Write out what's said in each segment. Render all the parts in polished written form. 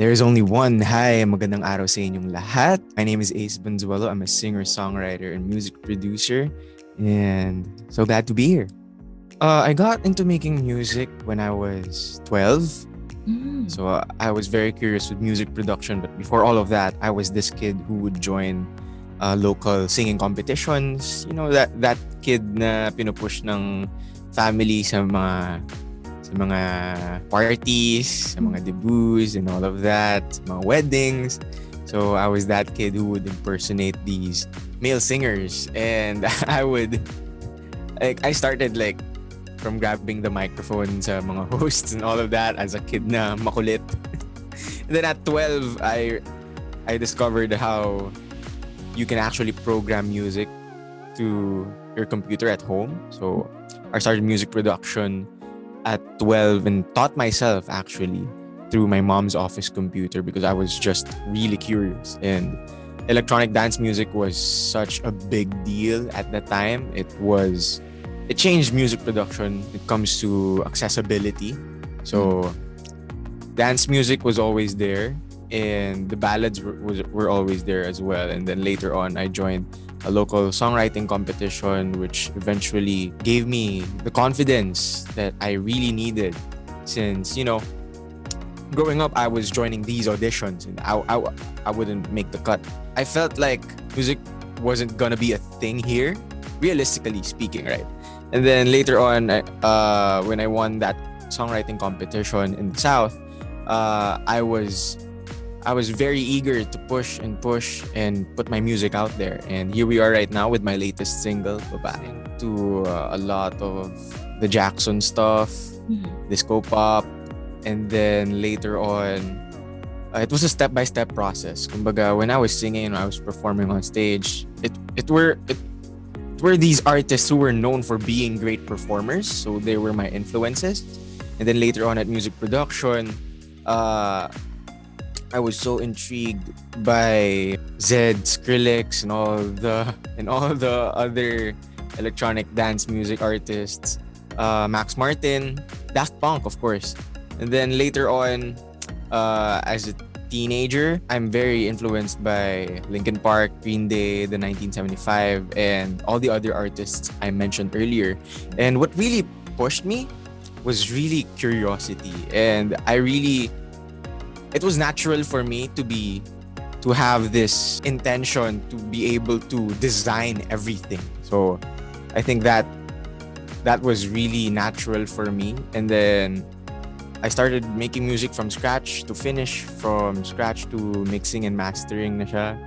There's only one. Hi, magandang araw sa inyong lahat. My name is Banzuelo. I'm a singer-songwriter and music producer, and so glad to be here. I got into making music when I was 12. So I was very curious with music production, but before all of that, I was this kid who would join local singing competitions. You know, that kid na pinupush ng family sa mga parties, sa mga debuts and all of that, sa mga weddings. So I was that kid who would impersonate these male singers, and I started from grabbing the microphone sa mga hosts and all of that as a kid na makulit. And then at 12, I discovered how you can actually program music to your computer at home. So I started music production at 12 and taught myself actually through my mom's office computer because I was just really curious. And electronic dance music was such a big deal at the time. It changed music production. It comes to accessibility. So dance music was always there, and the ballads were always there as well. And then later on, I joined a local songwriting competition, which eventually gave me the confidence that I really needed. Since, growing up, I was joining these auditions and I wouldn't make the cut. I felt like music wasn't gonna be a thing here, realistically speaking, right? And then later on, when I won that songwriting competition in the South, I was very eager to push and put my music out there. And here we are right now with my latest single, Babae. To a lot of the Jackson stuff, disco pop, and then later on, it was a step-by-step process. Kumbaga, when I was singing and I was performing on stage, it were these artists who were known for being great performers, so they were my influences. And then later on at music production, I was so intrigued by Zed, Skrillex, and all the other electronic dance music artists, Max Martin, Daft Punk, of course. And then later on, as a teenager, I'm very influenced by Linkin Park, Green Day, the 1975, and all the other artists I mentioned earlier. And what really pushed me was really curiosity, and it was natural for me to have this intention to be able to design everything. So I think that was really natural for me. And then I started making music from scratch to finish, from scratch to mixing and mastering na siya.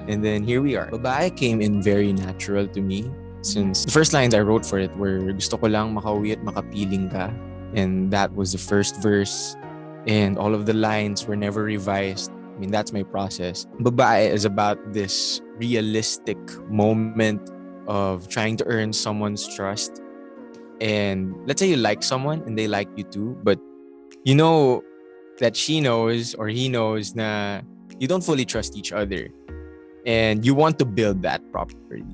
And then here we are. Babae came in very natural to me, since the first lines I wrote for it were gusto ko lang makauwi at makapiling ka. And that was the first verse. And all of the lines were never revised. I mean, that's my process. Babae is about this realistic moment of trying to earn someone's trust. And let's say you like someone and they like you too, but you know that she knows or he knows na you don't fully trust each other. And you want to build that properly.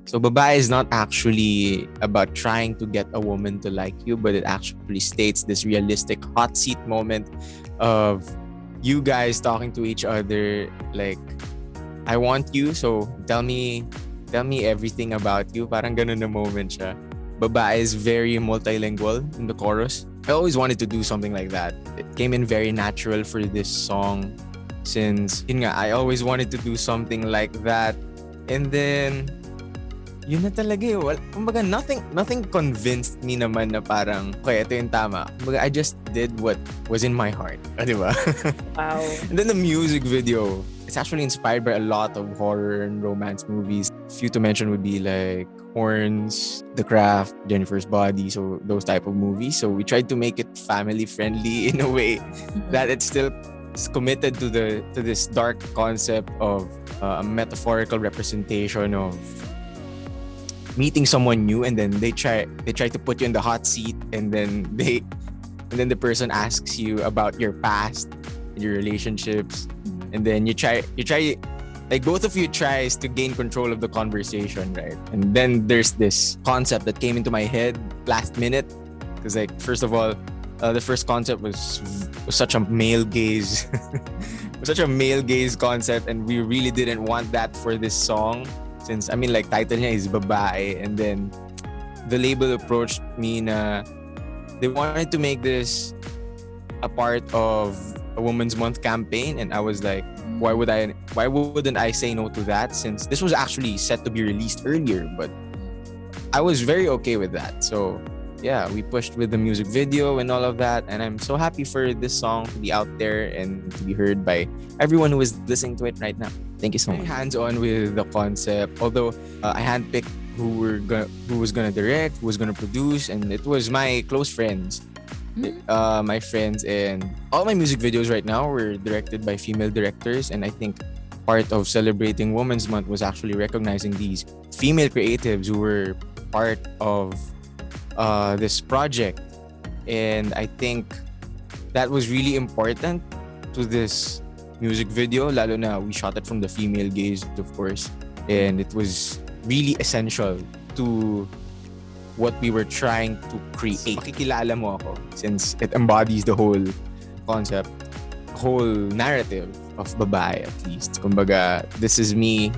So Babae is not actually about trying to get a woman to like you, but it actually states this realistic hot seat moment of you guys talking to each other like, I want you, so tell me everything about you. Parang ganun na moment siya. Babae is very multilingual in the chorus. I always wanted to do something like that. It came in very natural for this song, since I always wanted to do something like that. And then yun na talaga eh. Kumbaga, nothing convinced me naman na parang, okay, ito yung tama. Kumbaga, I just did what was in my heart. Di ba? Wow. And then the music video, it's actually inspired by a lot of horror and romance movies. A few to mention would be like Horns, The Craft, Jennifer's Body, so those type of movies. So we tried to make it family friendly in a way that it still is committed to this dark concept of a metaphorical representation of meeting someone new, and then they try to put you in the hot seat, and then the person asks you about your past, your relationships, and then you try like both of you tries to gain control of the conversation, right? And then there's this concept that came into my head last minute, because like, first of all, The first concept was such a male gaze, such a male gaze concept, and we really didn't want that for this song. Since I mean, like title niya is Babae, and then the label approached me na they wanted to make this a part of a Women's Month campaign, and I was like, why wouldn't I say no to that, since this was actually set to be released earlier, but I was very okay with that. So yeah, we pushed with the music video and all of that, and I'm so happy for this song to be out there and to be heard by everyone who is listening to it right now. Thank you so much. Hands-on with the concept, although I handpicked who was gonna direct, who was gonna produce, and it was my close friends. My friends, and all my music videos right now were directed by female directors, and I think part of celebrating Women's Month was actually recognizing these female creatives who were part of this project. And I think that was really important to this music video, lalo na we shot it from the female gaze, of course, and it was really essential to what we were trying to create. Makikilala mo ako, since it embodies the whole concept, whole narrative of Babae, at least. Kumbaga, this is me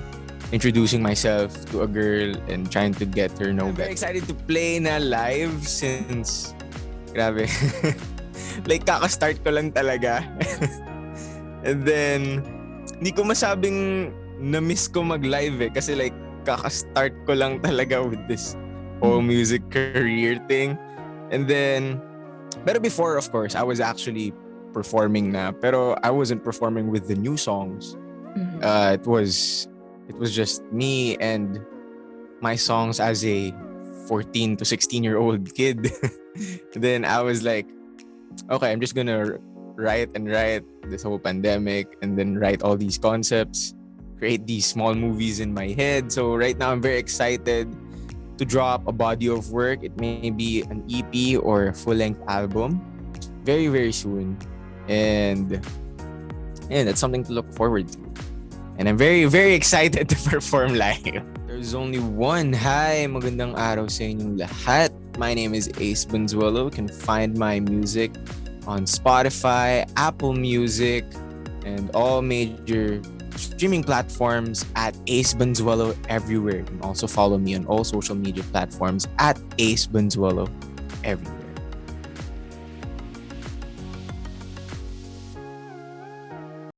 introducing myself to a girl and trying to get her know better. I'm very excited to play na live since, grabe, like kaka-start ko lang talaga. And then, hindi ko masabing na-miss ko mag-live kasi like kaka-start ko lang talaga with this whole music career thing. And then, pero before, of course, I was actually performing na, pero I wasn't performing with the new songs. It was just me and my songs as a 14 to 16-year-old kid. Then I was like, okay, I'm just gonna write this whole pandemic, and then write all these concepts, create these small movies in my head. So right now I'm very excited to drop a body of work. It may be an EP or a full-length album very, very soon. And that's something to look forward to. And I'm very, very excited to perform live. There's only one. Hi, magandang araw sa inyong lahat. My name is Ace Banzuelo. You can find my music on Spotify, Apple Music, and all major streaming platforms at Ace Banzuelo everywhere. You can also follow me on all social media platforms at Ace Banzuelo everywhere.